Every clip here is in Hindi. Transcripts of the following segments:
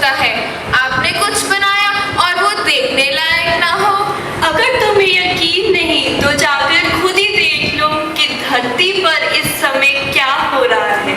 सकता है आपने कुछ बनाया और वो देखने लायक ना हो? अगर तुम्हें यकीन नहीं तो जाकर खुद ही देख लो कि धरती पर इस समय क्या हो रहा है।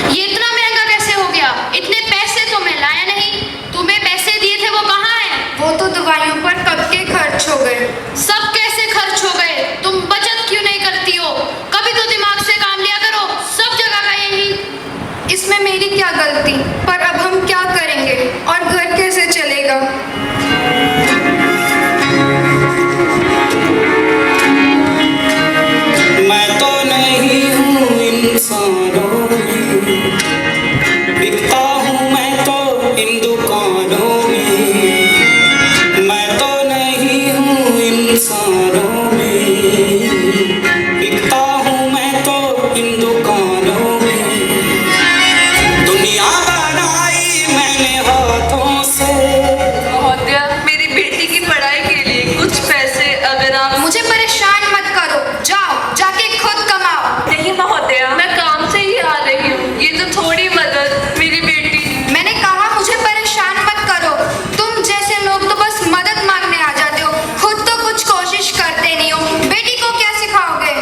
ये इतना महंगा कैसे हो गया? इतने पैसे तो मैं लाया नहीं। तुम्हें पैसे दिए थे वो कहाँ हैं? वो तो दवाइयों पर कब के खर्च हो गए। सब कैसे खर्च हो गए? तुम बचत क्यों नहीं करती हो? कभी तो दिमाग से काम लिया करो। सब जगह का यही। इसमें मेरी क्या गलती? पर अब हम क्या करेंगे और घर कैसे चलेगा? मैं तो नहीं हूँ इंसानों में, बिकता हूँ मैं तो इन दुकानों में। मैं तो नहीं हूँ इंसानों में, बिकता हूँ मैं तो इन दुकानों में। दुनिया बनाई मैंने हाथों से। महोदया, मेरी बेटी की पढ़ाई के लिए कुछ पैसे अगर आप। मुझे परेशान मत करो, जाओ जाके खुद कमाओ। नहीं महोदया, मैं काम से ही आ रही हूँ, ये तो थोड़ी मदद। मेरी बेटी। मैंने कहा मुझे परेशान मत करो। तुम जैसे लोग तो बस मदद मांगने आ जाते हो, खुद तो कुछ कोशिश करते नहीं हो। बेटी को क्या सिखाओगे?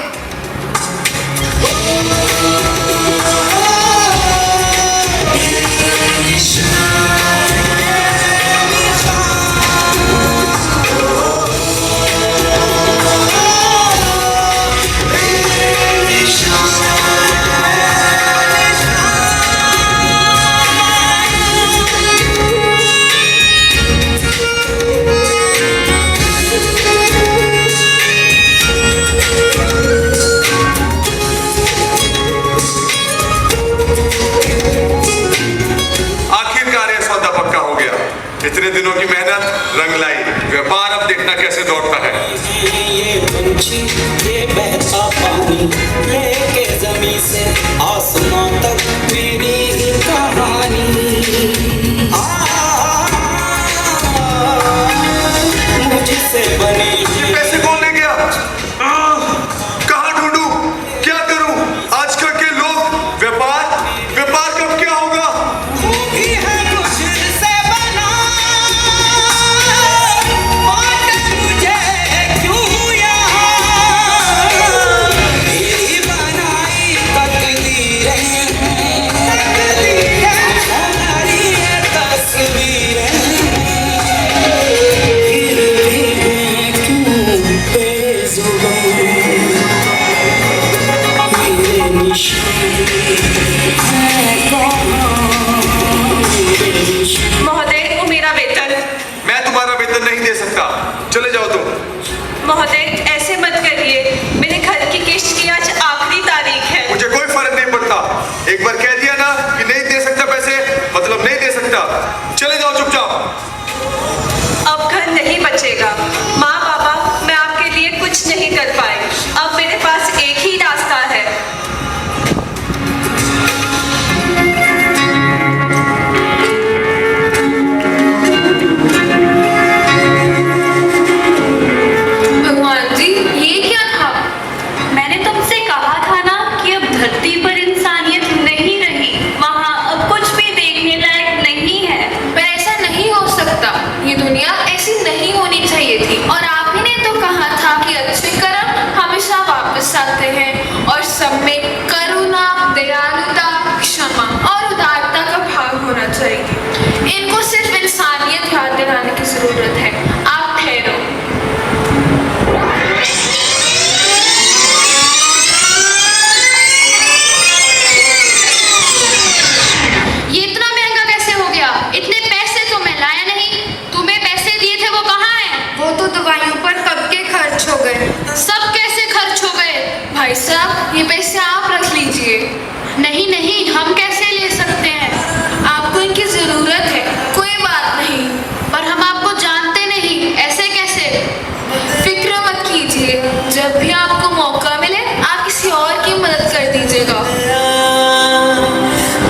आखिरकार ये सौदा पक्का हो गया। इतने दिनों की मेहनत रंग लाई। व्यापार अब देखना कैसे दौड़ता है। ये पंछी ये बहता पानी लेके जमीन से आसमां तक मेरी ही कहानी। मुझसे बने ये पैसे कौन ले गया? कहाँ ढूंढूं? क्या करूं? आजकल के लोग व्यापार कब क्या होगा? भी है मुझसे बना, बात मुझे क्यों यहाँ? मेरी बनाई तकदीरें हैं, हमारी ये तस्वीरें हैं। फिर भी मैं क्यों बेजुबान? मेरे निशान है कहाँ? मेरे निशान। महोदय, वो मेरा वेतन। मैं तुम्हारा वेतन नहीं दे सकता। चले जाओ तुम। महोदय, ऐसे मत करिए। मेरे घर की किस्त की आज आखिरी तारीख है। मुझे कोई फर्क नहीं पड़ता। एक बार कह दिया ना कि नहीं दे सकता पैसे, मतलब नहीं दे सकता। चले जाओ चुपचाप। अब घर नहीं बचेगा। माँ बाबा, मैं आपके लिए कुछ नहीं कर पाई। अब मेरे पास एक ही रास्ता है। भगवान जी, ये क्या था? मैंने तुमसे कहा था ना कि अब धरती पर इंसानियत नहीं रही। वहाँ अब कुछ भी देखने लायक नहीं है। पर ऐसा नहीं हो सकता। ये दुनिया ऐसी नहीं होनी चाहिए थी। और आप ही ने तो कहा था कि अच्छे कर्म हमेशा वापस आते हैं और सब में करुणा, दयालुता, क्षमा और उदारता का भाव होना चाहिए। इनको सिर्फ इंसानियत याद दिलाने की जरूरत है। आप ठहरो। ये इतना महंगा कैसे हो गया? इतने पैसे तो मैं लाया नहीं। तुम्हें पैसे दिए थे वो कहाँ हैं? वो तो दवाइयों पर कब के खर्च हो गए। सब कैसे खर्च हो गए? भाई साहब, ये पैसे आप रख लीजिए। नहीं नहीं, हम कैसे ले सकते हैं? आपको इनकी जरूरत है। कोई बात नहीं, पर हम आपको जानते नहीं। ऐसे कैसे? फिक्र मत कीजिए। जब भी आपको मौका मिले आप किसी और की मदद कर दीजिएगा।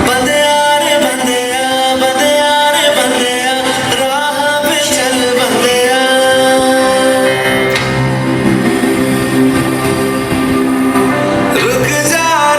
बंदिया रे बंदिया, बंदिया रे बंदिया, राह पे चल बंदिया। रुक जा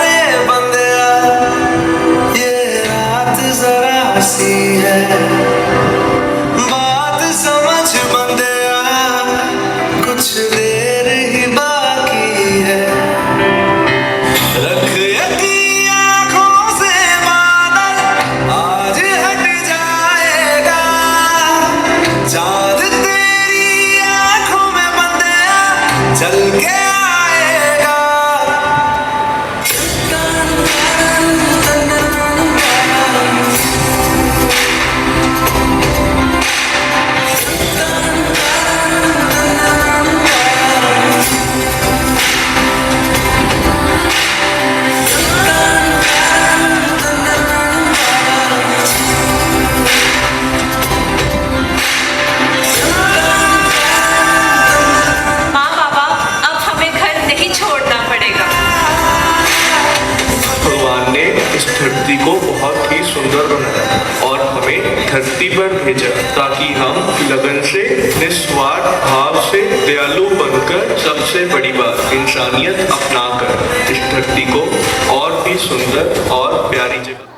चल के आएगा। माँ बाबा, अब हमें घर नहीं छोड़ना पड़ेगा। भगवान ने इस धरती को बहुत ही सुंदर बनाया और हमें धरती पर भेजा ताकि हम लगन से, निस्वार्थ भाव से दयालु बनकर सबसे बड़ी बात इंसानियत अपनाकर इस धरती को और भी सुंदर और प्यारी जगह